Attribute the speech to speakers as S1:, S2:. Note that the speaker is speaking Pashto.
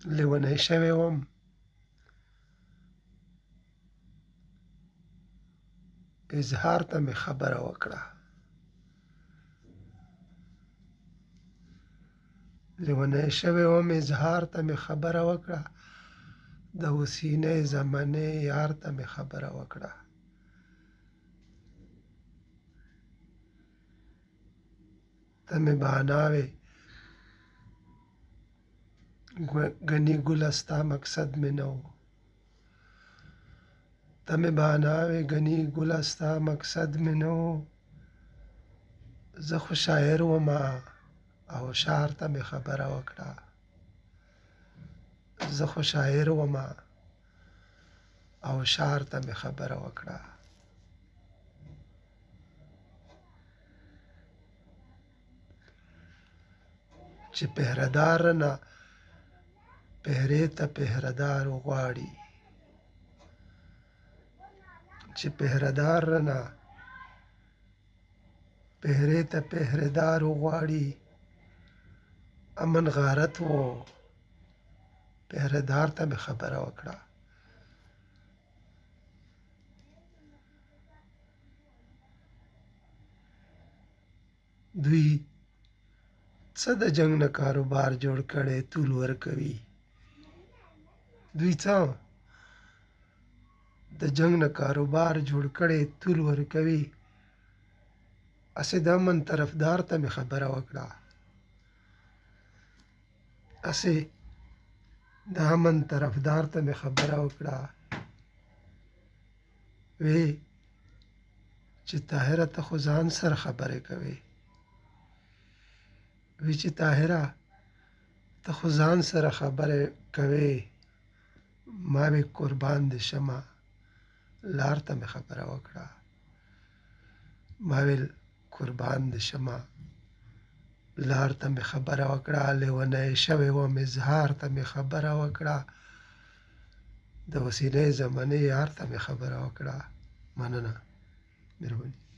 S1: لیونی شوی وم. اظهار ته مې خبره وکړه. لیونی شوی وم، اظهار ته مې خبره وکړه. د اوسنۍ زمانې یار ته مې خبره وکړه. ته مې بهانه وې ګنې ګله ستا مقصد مې نه و. ته مې بهانه وې ګنې ګله ستا مقصد مې نه و. زه خو شاعر ومه او شعر ته مې خبره وکړه. زه خو شاعر ومه او شعر ته مې خبره وکړه. چې پهردار رانه پهرې ته پهردار غواړي. چې پهردار رانه پهرې ته پهردار غواړي. امن غارت و پهردار ته مې خبره وکړه. دوی څه د جنگ نه کاروبار جوړ کړی طول ورکوي. دوی څه د جنگ نه کاروبار جوړ کړی طول ورکوي. اسې د امن طرفدار ته مې خبره وکړه. اسې د امن طرفدار ته مې خبره وکړه. وی چې طاهره ته خو ځان سره خبرې کوې. وی چې طاهره ته خو ځان سره خبرې کوې. ما وی قربان دې شمه لار ته مې خبره وکړه. ما ویل قربان دې شمه لار ته مې خبره وکړه. لیونی شوی وم، اظهار ته مې خبره وکړه. د اوسنۍ زمانې یار ته مې خبره وکړه. مننه، مهرباني.